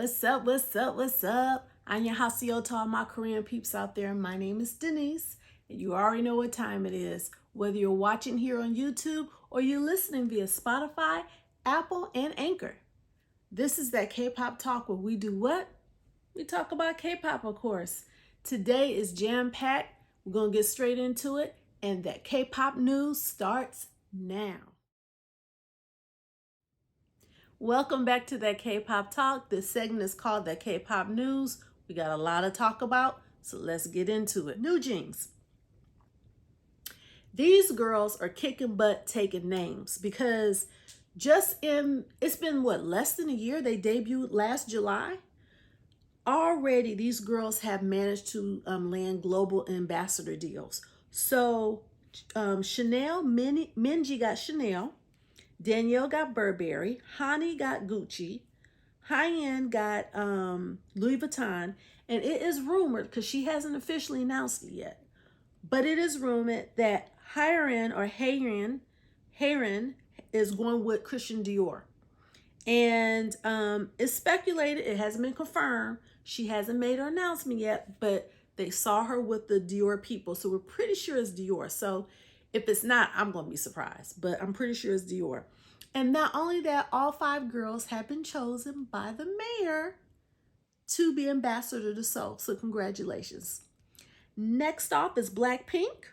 What's up, what's up, what's up? I'm your Hasio to all my Korean peeps out there. My name is Denise, and you already know what time it is. Whether you're watching here on YouTube or you're listening via Spotify, Apple, and Anchor. This is that K-pop talk where we do what? We talk about K-pop, of course. Today is jam-packed. We're going to get straight into it, and that K-pop news starts now. Welcome back to that K-pop talk. This segment is called that K-pop news. We got a lot to talk about, so let's get into it. New Jeans. These girls are kicking butt, taking names, because it's been less than a year. They debuted last July. Already, these girls have managed to land global ambassador deals. So, Chanel, Minji got Chanel. Danielle got Burberry, Hani got Gucci, Hyen got Louis Vuitton, and it is rumored, because she hasn't officially announced it yet, but it is rumored that Hayren is going with Christian Dior. And it's speculated, it hasn't been confirmed, she hasn't made her announcement yet, but they saw her with the Dior people, so we're pretty sure it's Dior. So if it's not, I'm going to be surprised, but I'm pretty sure it's Dior. And not only that, all 5 girls have been chosen by the mayor to be ambassador to Seoul. So congratulations. Next off is Blackpink.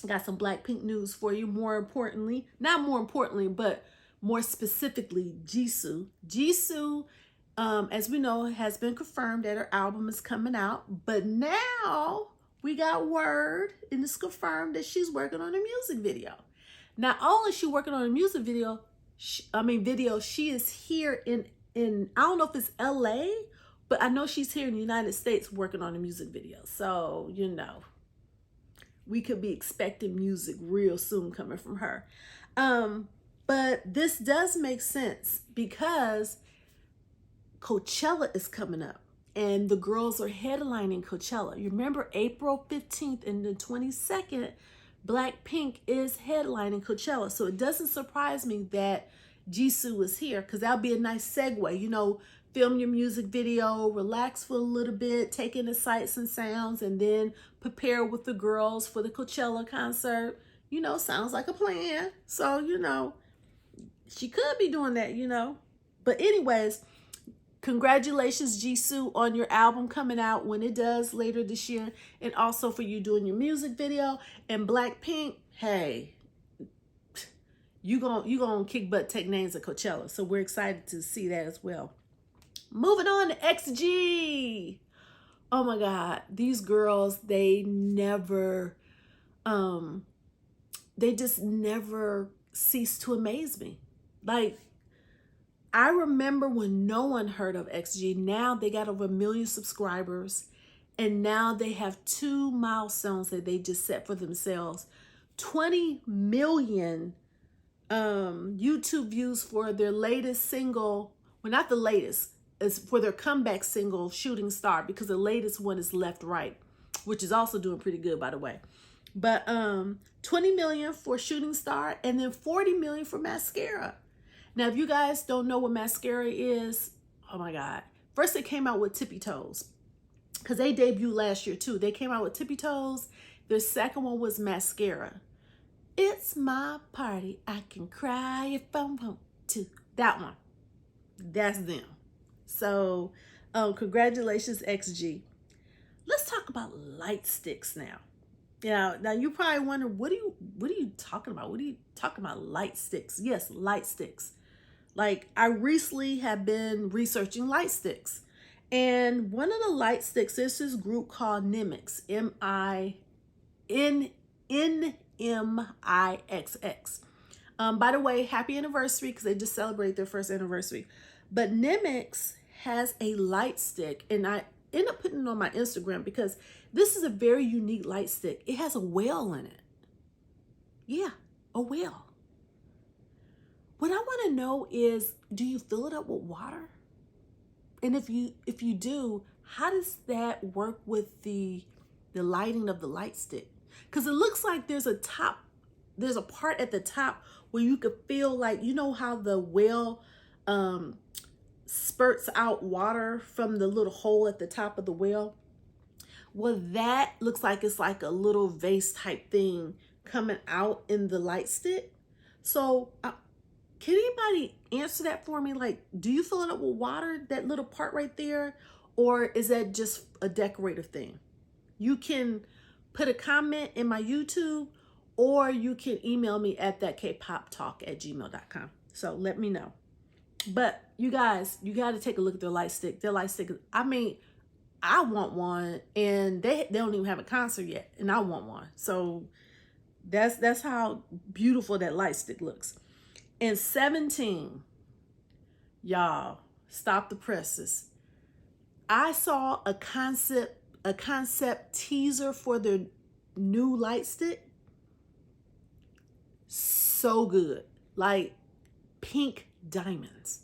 Got some Blackpink news for you. Not more importantly, but more specifically, Jisoo. Jisoo, as we know, has been confirmed that her album is coming out, but now we got word, and it's confirmed, that she's working on a music video. Not only is she working on a music video, she is here in I don't know if it's LA, but I know she's here in the United States working on a music video. So, we could be expecting music real soon coming from her. But this does make sense because Coachella is coming up. And the girls are headlining Coachella. You remember April 15th and the 22nd, Blackpink is headlining Coachella. So it doesn't surprise me that Jisoo is here, because that'll be a nice segue. Film your music video, relax for a little bit, take in the sights and sounds, and then prepare with the girls for the Coachella concert. Sounds like a plan. So, she could be doing that, But anyways, congratulations, Jisoo, on your album coming out when it does later this year, and also for you doing your music video. And Blackpink, hey, you gonna kick butt, take names at Coachella. So we're excited to see that as well. Moving on to XG. Oh my God, these girls, they just never cease to amaze me. Like, I remember when no one heard of XG. Now they got over 1 million subscribers, and now they have 2 milestones that they just set for themselves. 20 million YouTube views for their latest single. Well, not the latest, it's for their comeback single, Shooting Star, because the latest one is Left Right, which is also doing pretty good, by the way. But 20 million for Shooting Star, and then 40 million for Mascara. Now, if you guys don't know what Mascara is, oh my God. First, they came out with Tippy Toes, because they debuted last year too. They came out with Tippy Toes. Their second one was Mascara. It's my party, I can cry if I want to. That one. That's them. So, congratulations, XG. Let's talk about lightsticks now. Now you probably wonder, what are you talking about? What are you talking about, lightsticks? Yes, lightsticks. Like, I recently have been researching lightsticks, and one of the lightsticks is this group called NMIXX, NMIXX. By the way, happy anniversary, because they just celebrated their first anniversary. But NMIXX has a light stick, and I end up putting it on my Instagram because this is a very unique light stick. It has a whale in it. Yeah, a whale. What I want to know is, do you fill it up with water? And if you do, how does that work with the lighting of the light stick? Because it looks like there's a part at the top where you could feel like, how the whale spurts out water from the little hole at the top of the well. Well, that looks like it's like a little vase type thing coming out in the light stick. So can anybody answer that for me? Like, do you fill it up with water, that little part right there? Or is that just a decorative thing? You can put a comment in my YouTube, or you can email me at thatkpoptalk@gmail.com. So let me know. But you guys, you got to take a look at their light stick. Their light stick, I mean, I want one, and they don't even have a concert yet, and I want one. So that's how beautiful that light stick looks. And 17, y'all, stop the presses. I saw a concept teaser for their new light stick. So good. Like pink diamonds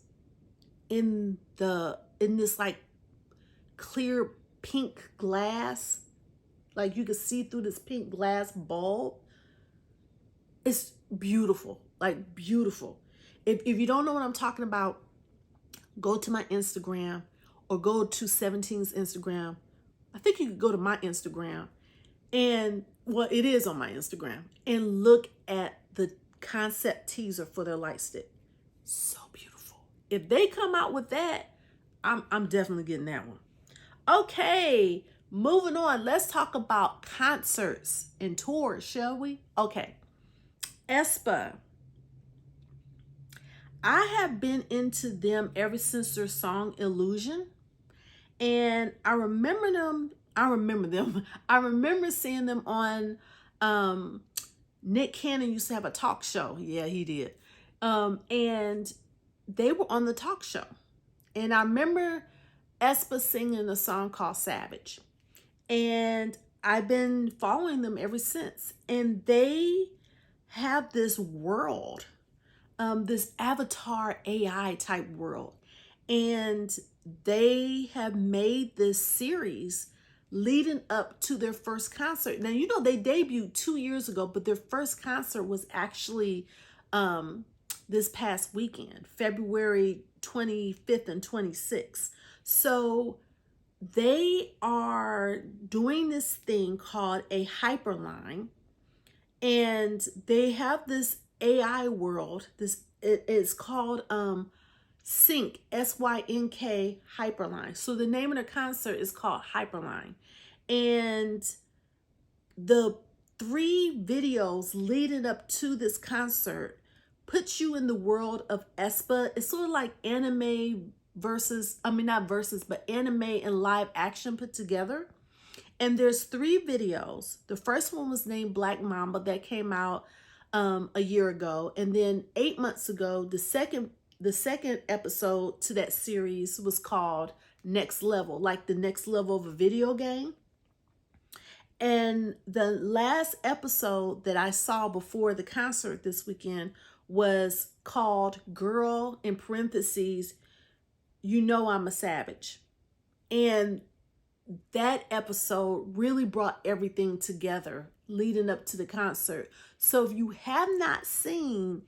in this like clear pink glass. Like you could see through this pink glass bulb. It's beautiful, like beautiful. If you don't know what I'm talking about, go to my Instagram or go to 17's Instagram. I think you could go to my Instagram, and well, it is on my Instagram, and look at the concept teaser for their light stick. So beautiful. If they come out with that, I'm definitely getting that one. Okay, moving on. Let's talk about concerts and tours, shall we? Okay. Aespa. I have been into them ever since their song Illusion. And I remember them. I remember seeing them on Nick Cannon used to have a talk show. Yeah, he did. And they were on the talk show. And I remember Aespa singing a song called Savage. And I've been following them ever since. And they have this world, this avatar AI type world. And they have made this series leading up to their first concert. Now, you know, they debuted 2 years ago, but their first concert was actually this past weekend, February 25th and 26th. So they are doing this thing called a hyperline, and they have this AI world. It is called Sync, SYNK Hyperline. So the name of the concert is called Hyperline. And the 3 videos leading up to this concert puts you in the world of Aespa. It's sort of like anime versus, I mean, not versus, but anime and live action put together. And there's 3 videos. The first one was named Black Mamba, that came out a year ago. And then 8 months ago, the second episode to that series was called Next Level, like the next level of a video game. And the last episode that I saw before the concert this weekend was called Girl, in parentheses, You Know I'm a Savage. And that episode really brought everything together leading up to the concert. So if you have not seen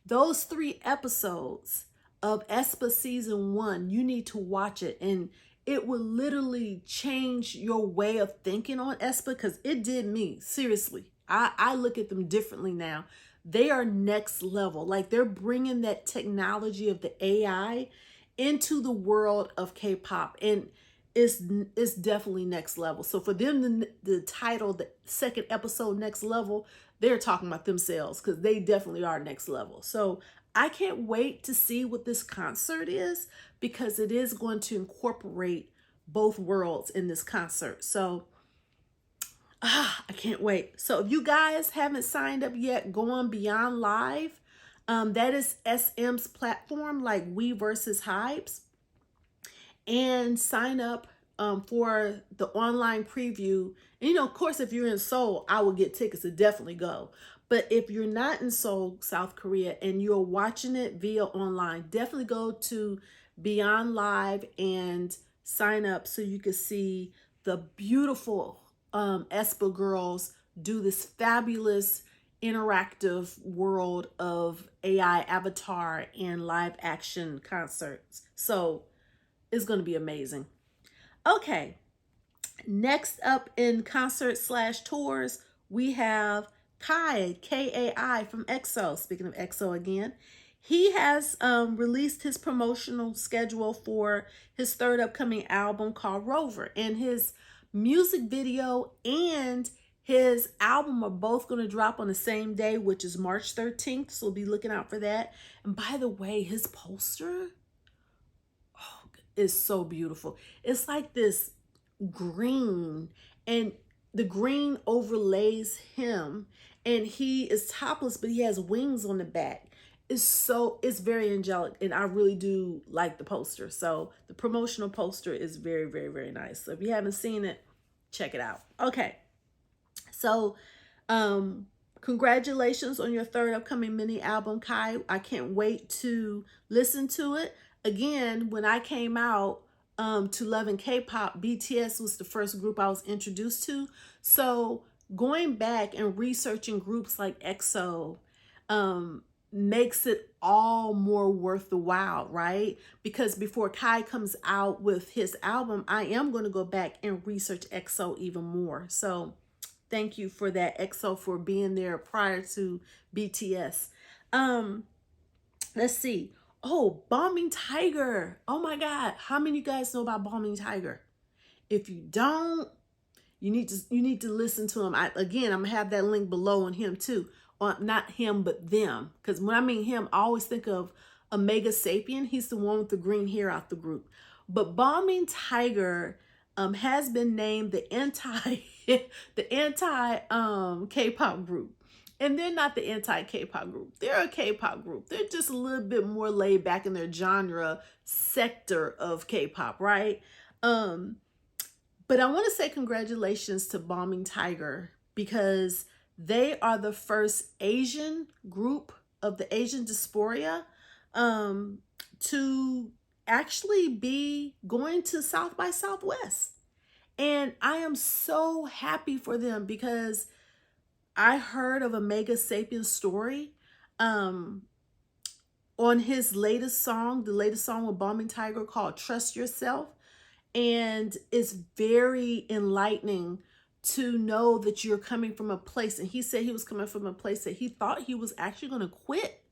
those 3 episodes of Aespa season 1, you need to watch it, and it will literally change your way of thinking on Aespa, because it did me. Seriously, I look at them differently now. They are next level. Like, they're bringing that technology of the AI into the world of K-pop, and it's definitely next level. So for them, the title, the second episode, Next Level, they're talking about themselves, because they definitely are next level. So I can't wait to see what this concert is, because it is going to incorporate both worlds in this concert. So I can't wait. So if you guys haven't signed up yet, go on Beyond Live. That is SM's platform, like We versus Hypes, and sign up for the online preview. And, you know, of course, if you're in Seoul, I will get tickets to definitely go. But if you're not in Seoul, South Korea, and you're watching it via online, definitely go to Beyond Live and sign up so you can see the beautiful Aespa girls do this fabulous interactive world of AI avatar and live action concerts. So it's going to be amazing. Okay, next up in concert slash tours, we have Kai, Kai from EXO. Speaking of EXO again, he has released his promotional schedule for his third upcoming album called Rover. And his music video and his album are both going to drop on the same day, which is March 13th. So we'll be looking out for that. And by the way, his poster is so beautiful. It's like this green, and the green overlays him, and he is topless, but he has wings on the back. It's very angelic, and I really do like the poster. So the promotional poster is very, very, very nice. So if you haven't seen it, check it out. Okay, so congratulations on your third upcoming mini album, Kai. I can't wait to listen to it. Again, when I came out to loving K-pop, BTS was the first group I was introduced to. So going back and researching groups like EXO makes it all more worth the while, right? Because before Kai comes out with his album, I am going to go back and research EXO even more. So thank you for that, EXO, for being there prior to BTS. Let's see. Oh, Balming Tiger. Oh my God. How many of you guys know about Balming Tiger? If you don't, you need to listen to him. I'm gonna have that link below on him too. Not him, but them. Because when I mean him, I always think of Omega Sapien. He's the one with the green hair out the group. But Balming Tiger has been named the anti K-pop group. And they're not the anti-K-pop group. They're a K-pop group. They're just a little bit more laid back in their genre sector of K-pop, right? But I want to say congratulations to Balming Tiger, because they are the first Asian group of the Asian diaspora to actually be going to South by Southwest. And I am so happy for them, because I heard of Omega Sapien's story on his latest song, the latest song with Balming Tiger called Trust Yourself. And it's very enlightening to know that you're coming from a place. And he said he was coming from a place that he thought he was actually going to quit.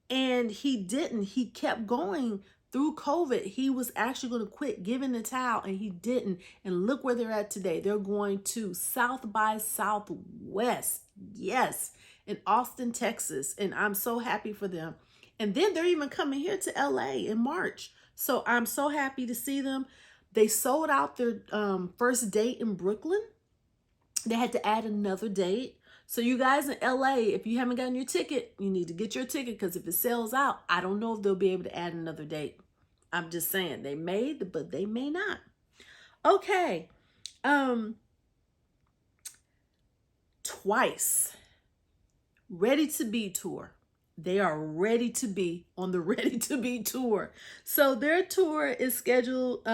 And he didn't. He kept going through COVID. He was actually going to quit, giving the towel, and he didn't. And look where they're at today. They're going to South by Southwest. Yes, in Austin, Texas. And I'm so happy for them. And then they're even coming here to LA in March. So I'm so happy to see them. They sold out their first date in Brooklyn. They had to add another date. So you guys in LA, if you haven't gotten your ticket, you need to get your ticket, because if it sells out, I don't know if they'll be able to add another date. I'm just saying, they may, but they may not. Okay. Twice. Ready to Be tour. They are ready to be on the Ready to Be tour. So their tour is scheduled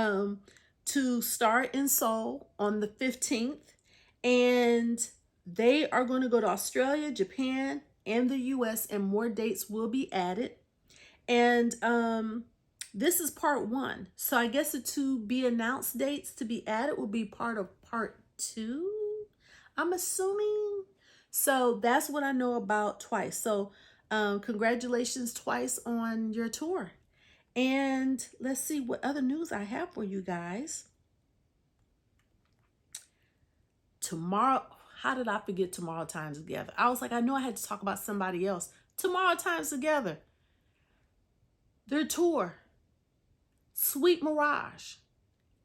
to start in Seoul on the 15th. And they are going to go to Australia, Japan, and the US, and more dates will be added. And this is part 1. So I guess the to be announced dates to be added will be part of part 2, I'm assuming. So that's what I know about Twice. So congratulations, Twice, on your tour. And let's see what other news I have for you guys. Tomorrow, how did I forget Tomorrow Times Together? I was like, I know I had to talk about somebody else. Tomorrow Times Together. Their tour, Sweet Mirage.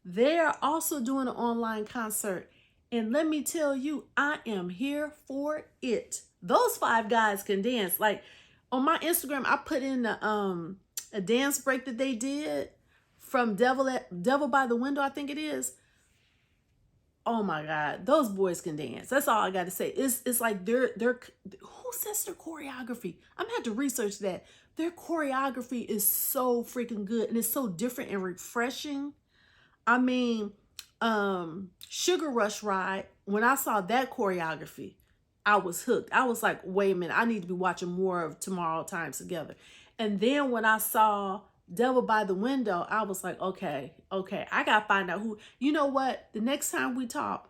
They are also doing an online concert. And let me tell you, I am here for it. Those 5 guys can dance. Like on my Instagram, I put in the, a dance break that they did from Devil by the Window, I think it is. Oh my God, those boys can dance. That's all I got to say. It's like they're who sets their choreography? I'm gonna have to research that. Their choreography is so freaking good, and it's so different and refreshing. I mean, Sugar Rush Ride, when I saw that choreography, I was hooked. I was like, wait a minute, I need to be watching more of Tomorrow Times Together. And then when I saw Devil by the Window, I was like, okay, I gotta find out who. You know what? The next time we talk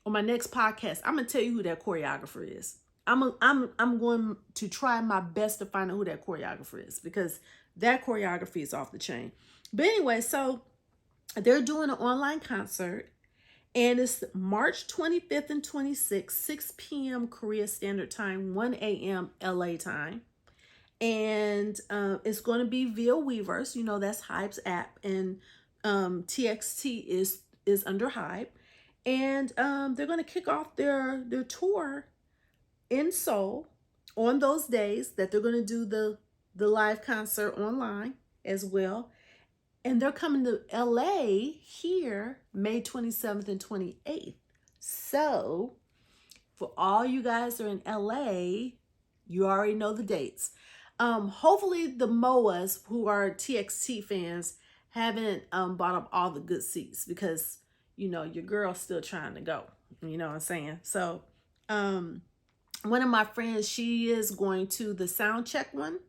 on my next podcast, I'm gonna tell you who that choreographer is. I'm going to try my best to find out who that choreographer is, because that choreography is off the chain. But anyway, so they're doing an online concert, and it's March 25th and 26th, 6 p.m. Korea Standard Time, 1 a.m. LA time. And it's going to be via Weverse. You know, that's Hype's app, and TXT is under Hype. And they're going to kick off their tour in Seoul on those days that they're going to do the live concert online as well. And they're coming to LA here May 27th and 28th. So for all you guys that are in LA, you already know the dates. Hopefully the MOAs, who are TXT fans, haven't bought up all the good seats, because, you know, your girl's still trying to go. You know what I'm saying? So one of my friends, she is going to the sound check one.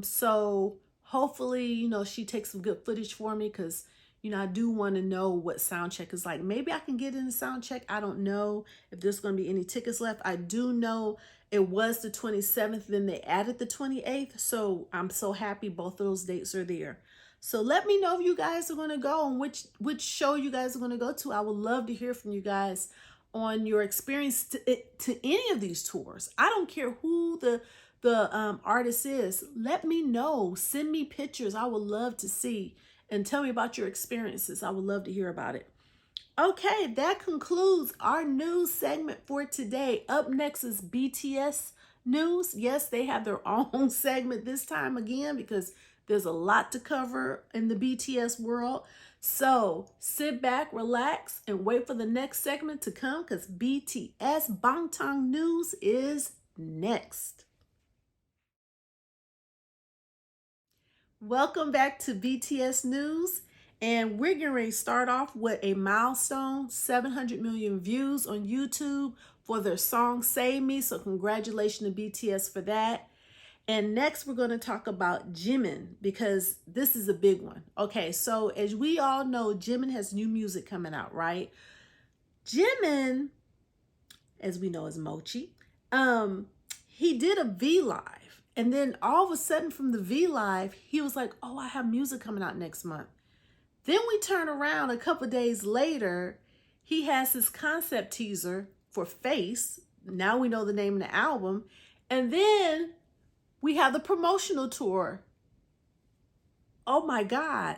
So hopefully, you know, she takes some good footage for me, because, you know, I do want to know what sound check is like. Maybe I can get in the sound check. I don't know if there's going to be any tickets left. I do know it was the 27th, then they added the 28th. So I'm so happy both of those dates are there. So let me know if you guys are going to go, and which show you guys are going to go to. I would love to hear from you guys on your experience to any of these tours. I don't care who the artist is. Let me know. Send me pictures. I would love to see, and tell me about your experiences. I would love to hear about it. Okay, that concludes our news segment for today. Up next is BTS news. Yes, they have their own segment this time again, because there's a lot to cover in the BTS world. So sit back, relax, and wait for the next segment to come, because BTS Bangtan News is next. Welcome back to BTS News, and we're getting ready to start off with a milestone, 700 million views on YouTube for their song Save Me. So congratulations to BTS for that. And next, we're going to talk about Jimin, because this is a big one. Okay, so as we all know, Jimin has new music coming out, right? Jimin, as we know, is Mochi. He did a V Live, and then all of a sudden from the V Live, he was like, oh, I have music coming out next month. Then we turn around a couple days later, he has his concept teaser for Face. Now we know the name of the album. And then we have the promotional tour. Oh my God,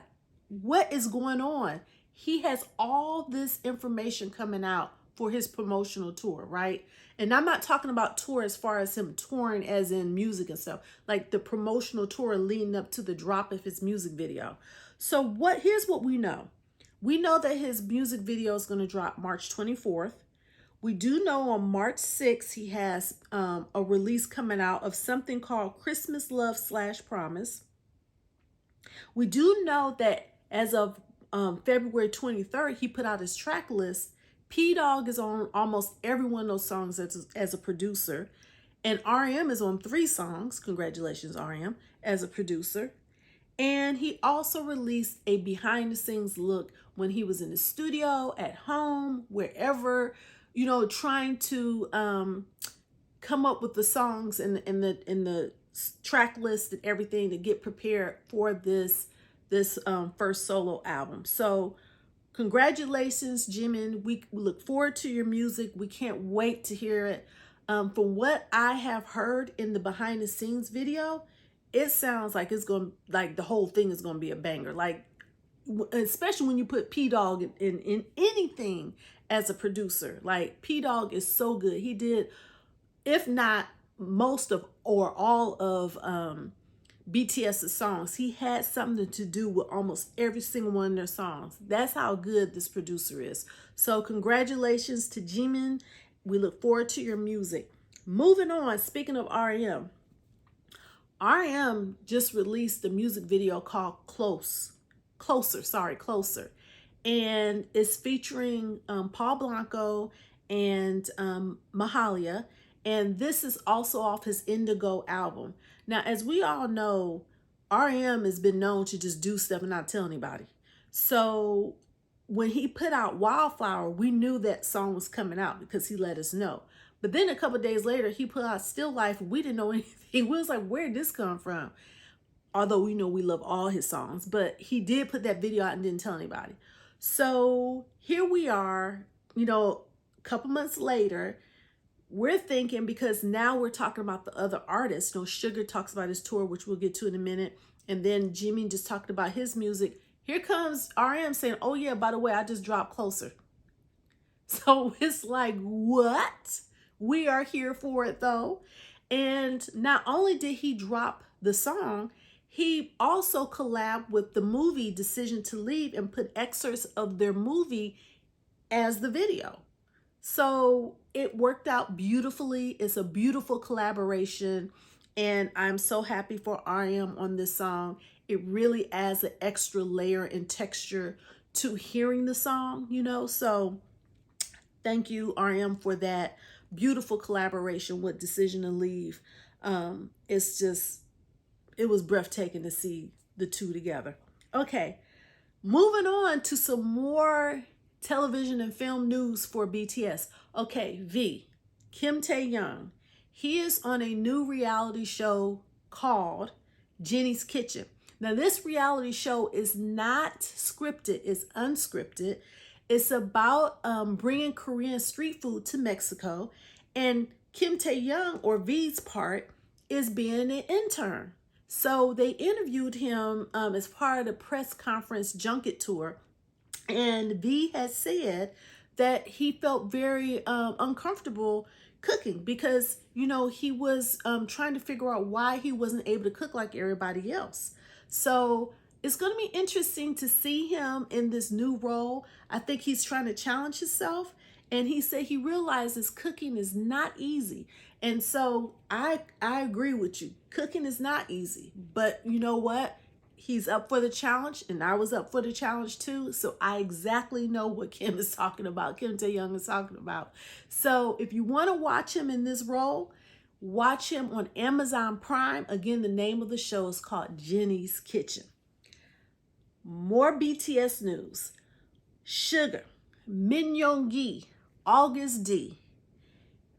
what is going on? He has all this information coming out for his promotional tour, right? And I'm not talking about tour as far as him touring as in music and stuff, like the promotional tour leading up to the drop of his music video. So here's what we know. We know that his music video is going to drop March 24th. We do know on March 6th, he has a release coming out of something called Christmas Love / Promise. We do know that as of February 23rd, he put out his track list. P-Dog is on almost every one of those songs as a producer. And RM is on 3 songs. Congratulations, RM, as a producer. And he also released a behind the scenes look when he was in the studio, at home, wherever, you know, trying to come up with the songs and the track list and everything to get prepared for this first solo album. So congratulations, Jimin. We look forward to your music. We can't wait to hear it. From what I have heard in the behind the scenes video, it sounds like it's going to, like the whole thing is going to be a banger. Like, especially when you put P-Dog in anything as a producer. Like, P-Dog is so good. He did, if not most of or all of BTS's songs. He had something to do with almost every single one of their songs. That's how good this producer is. So congratulations to Jimin. We look forward to your music. Moving on, speaking of RM just released a music video called Closer. And it's featuring Paul Blanco and Mahalia. And this is also off his Indigo album. Now, as we all know, RM has been known to just do stuff and not tell anybody. So when he put out Wildflower, we knew that song was coming out because he let us know. But then a couple days later, he put out Still Life. We didn't know anything. We was like, where did this come from? Although we know we love all his songs, but he did put that video out and didn't tell anybody. So here we are, you know, a couple months later, we're thinking, because now we're talking about the other artists. You know, Sugar talks about his tour, which we'll get to in a minute. And then Jimin just talked about his music. Here comes RM saying, oh yeah, by the way, I just dropped Closer. So it's like, what? We are here for it though. And not only did he drop the song, he also collabed with the movie Decision to Leave and put excerpts of their movie as the video. So it worked out beautifully. It's a beautiful collaboration. And I'm so happy for RM on this song. It really adds an extra layer and texture to hearing the song, you know. So thank you, RM, for that beautiful collaboration with Decision to Leave. It's just, it was breathtaking to see the two together. Okay, moving on to some more television and film news for BTS. Okay, V, Kim Tae-young. He is on a new reality show called Jenny's Kitchen. Now, this reality show is not scripted, it's unscripted. It's about bringing Korean street food to Mexico. And Kim Tae-young, or V's part, is being an intern. So they interviewed him as part of the press conference junket tour. And V has said that he felt very uncomfortable cooking because, you know, he was trying to figure out why he wasn't able to cook like everybody else. So it's going to be interesting to see him in this new role. I think he's trying to challenge himself. And he said he realizes cooking is not easy. And so I agree with you. Cooking is not easy. But you know what? He's up for the challenge, and I was up for the challenge too. So I exactly know what Kim is talking about. Kim Tae-young is talking about. So if you want to watch him in this role, watch him on Amazon Prime. Again, the name of the show is called Jenny's Kitchen. More BTS news. Sugar, Min Young-gi, August D.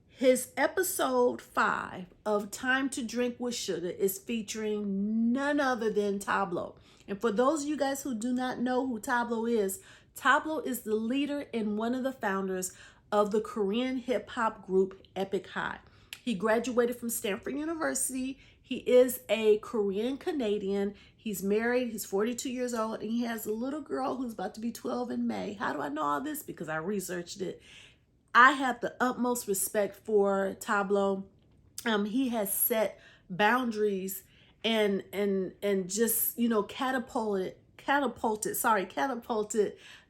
His episode 5 of Time to Drink with Sugar is featuring none other than Tablo. And for those of you guys who do not know who Tablo is the leader and one of the founders of the Korean hip hop group Epic High. He graduated from Stanford University. He is a Korean Canadian. He's married. He's 42 years old, and he has a little girl who's about to be 12 in May. How do I know all this? Because I researched it. I have the utmost respect for Tablo. He has set boundaries and just, you know, catapulted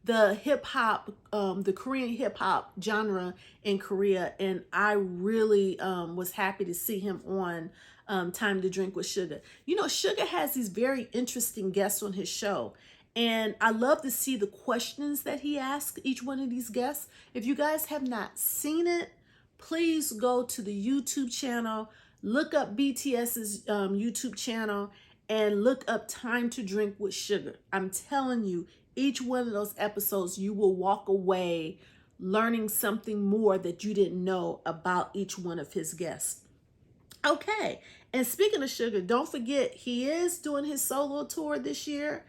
the hip hop, the Korean hip hop genre in Korea. And I really was happy to see him on Time to Drink with Sugar. You know, Sugar has these very interesting guests on his show. And I love to see the questions that he asks each one of these guests. If you guys have not seen it, please go to the YouTube channel, look up BTS's YouTube channel, and look up Time to Drink with Sugar. I'm telling you, each one of those episodes, you will walk away learning something more that you didn't know about each one of his guests. Okay, and speaking of Sugar, don't forget, he is doing his solo tour this year.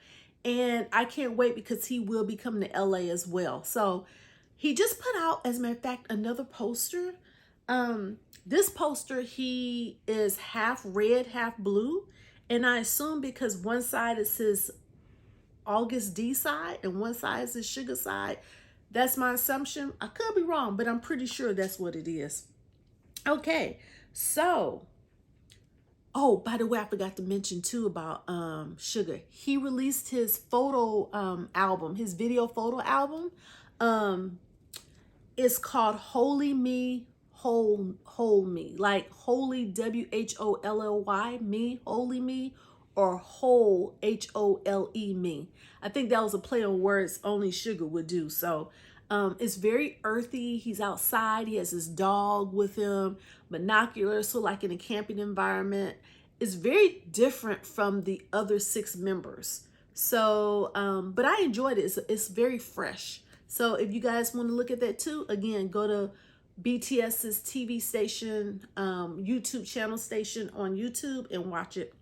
And I can't wait because he will be coming to LA as well. So he just put out, as a matter of fact, another poster. This poster, he is half red, half blue. And I assume because one side is his August D side and one side is his Sugar side. That's my assumption. I could be wrong, but I'm pretty sure that's what it is. Okay, so... Oh, by the way, I forgot to mention too about Sugar. He released his photo album, his video photo album. It's called Holy Me, Whole Me. Like holy, W-H-O-L-L-Y, me, holy me, or whole, H-O-L-E me. I think that was a play on words only Sugar would do. So It's very earthy. He's outside. He has his dog with him, binoculars, so like in a camping environment. It's very different from the other 6 members. So, but I enjoyed it. It's very fresh. So if you guys want to look at that too, again, go to BTS's TV station, YouTube channel station on YouTube and watch it.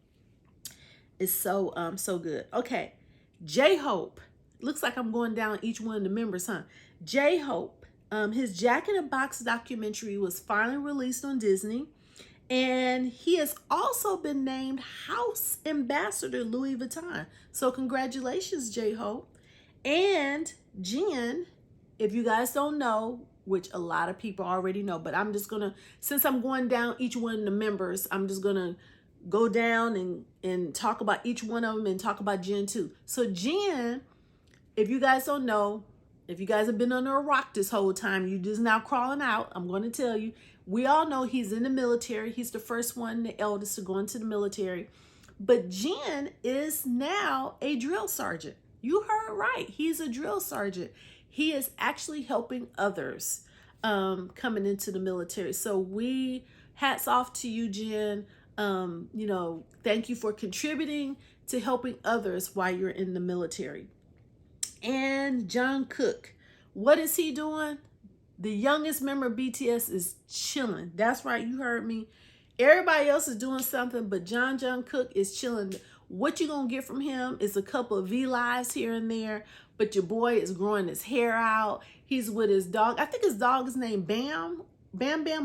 It's so good. Okay, J-Hope. Looks like I'm going down each one of the members, huh? J-Hope. His Jack in a Box documentary was finally released on Disney. And he has also been named House Ambassador Louis Vuitton. So congratulations, J-Hope. And Jin, if you guys don't know, which a lot of people already know, but I'm just gonna, since I'm going down each one of the members, I'm just gonna go down and talk about each one of them and talk about Jin too. So Jin, if you guys don't know, if you guys have been under a rock this whole time, you just now crawling out, I'm going to tell you, we all know he's in the military. He's the first one, the eldest to go into the military. But Jin is now a drill sergeant. You heard right. He's a drill sergeant. He is actually helping others coming into the military. So hats off to you, Jin. Thank you for contributing to helping others while you're in the military. And Jungkook, what is he doing? The youngest member of BTS is chilling. That's right, you heard me. Everybody else is doing something, but Jungkook is chilling. What you're going to get from him is a couple of V-Lives here and there, but your boy is growing his hair out. He's with his dog. I think his dog is named Bam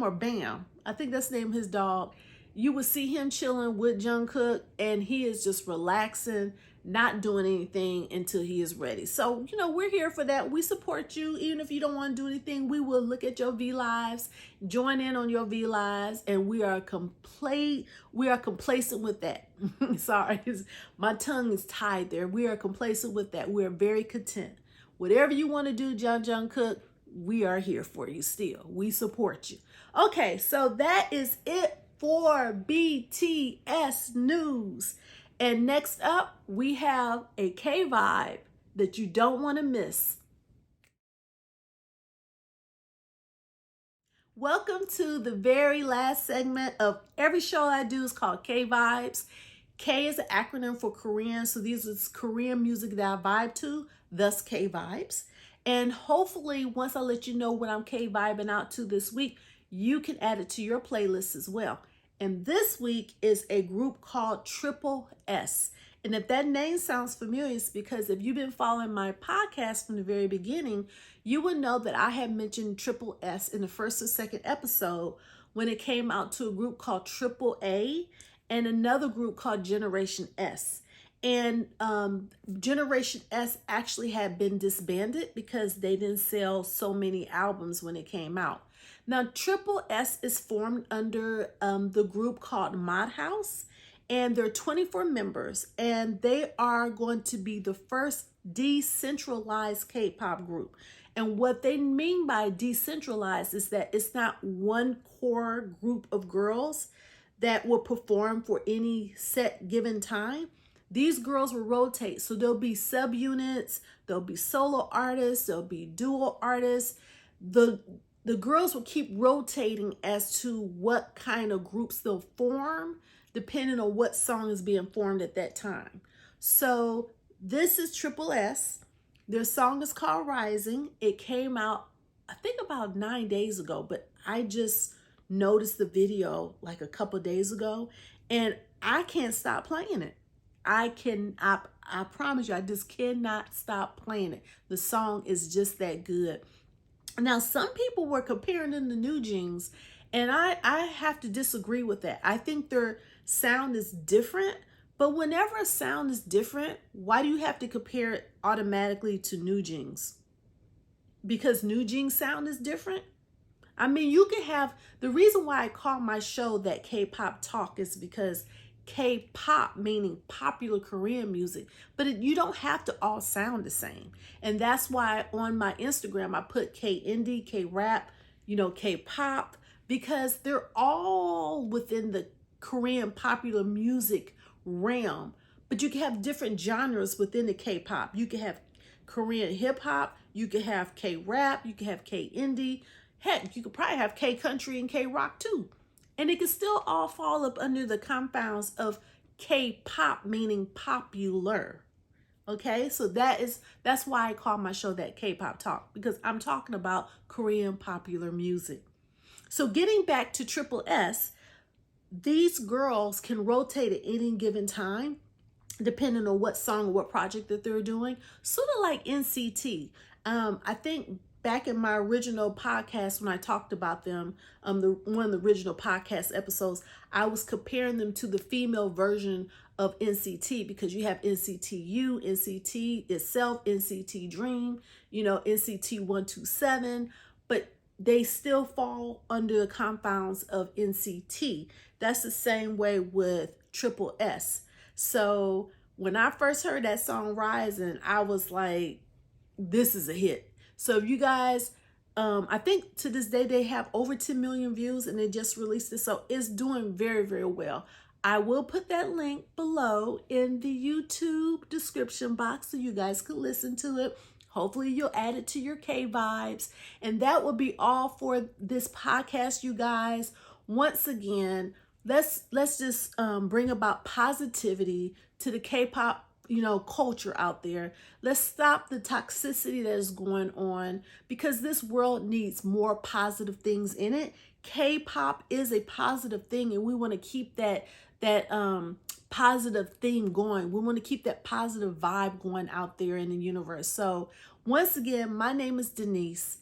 or Bam. I think that's the name of his dog. You will see him chilling with Jungkook, and he is just relaxing, not doing anything until he is ready. So, we're here for that. We support you. Even if you don't want to do anything, we will look at your V-Lives, join in on your V-Lives, and we are complacent with that. Sorry, my tongue is tied there. We are complacent with that. We are very content. Whatever you want to do, Jungkook, we are here for you still. We support you. Okay, so that is it for BTS news. And next up, we have a K-Vibe that you don't want to miss. Welcome to the very last segment of every show I do is called K-Vibes. K is an acronym for Korean, so these is Korean music that I vibe to, thus K-Vibes. And hopefully, once I let you know what I'm K-Vibing out to this week, you can add it to your playlist as well. And this week is a group called Triple S. And if that name sounds familiar, it's because if you've been following my podcast from the very beginning, you would know that I had mentioned Triple S in the first or second episode when it came out to a group called Triple A and another group called Generation S. And Generation S actually had been disbanded because they didn't sell so many albums when it came out. Now, Triple S is formed under the group called Mod House, and there are 24 members, and they are going to be the first decentralized K-pop group. And what they mean by decentralized is that it's not one core group of girls that will perform for any set given time. These girls will rotate, so there'll be subunits, there'll be solo artists, there'll be duo artists. The girls will keep rotating as to what kind of groups they'll form, depending on what song is being formed at that time. So this is Triple S. Their song is called Rising. It came out, I think, about 9 days ago, but I just noticed the video like a couple days ago, and I can't stop playing it. I promise you, I just cannot stop playing it. The song is just that good. Now, some people were comparing them to New Jeans, and I have to disagree with that. I think their sound is different, but whenever a sound is different, why do you have to compare it automatically to New Jeans? Because New Jeans sound is different? I mean, you can have, the reason why I call my show that K-Pop Talk is because K-pop, meaning popular Korean music, but you don't have to all sound the same. And that's why on my Instagram, I put K-indie, K-rap, K-pop, because they're all within the Korean popular music realm. But you can have different genres within the K-pop. You can have Korean hip hop, You could have K-rap, you could have K-indie. Heck, you could probably have K-country and K-rock too. And it can still all fall up under the confounds of K-pop, meaning popular. Okay, so that's why I call my show that K-pop Talk, because I'm talking about Korean popular music. So getting back to Triple S, these girls can rotate at any given time, depending on what song or what project that they're doing, sort of like NCT. I think back in my original podcast when I talked about them, one of the original podcast episodes, I was comparing them to the female version of NCT, because you have NCT NCT itself, NCT Dream, NCT 127, but they still fall under the confounds of NCT. That's the same way with Triple S. So when I first heard that song Rising, I was like, this is a hit. So if you guys, I think to this day they have over 10 million views and they just released it. So it's doing very, very well. I will put that link below in the YouTube description box so you guys can listen to it. Hopefully you'll add it to your K vibes. And that will be all for this podcast, you guys. Once again, let's just bring about positivity to the K-pop culture out there. Let's stop the toxicity that is going on, because this world needs more positive things in it. K-pop is a positive thing, and we want to keep that positive theme going. We want to keep that positive vibe going out there in the universe. So once again, my name is Denise,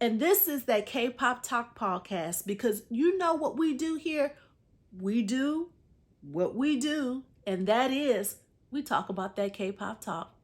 and this is that K-pop Talk podcast, because you know what we do here? We do what we do, and that is we talk about that K-pop talk.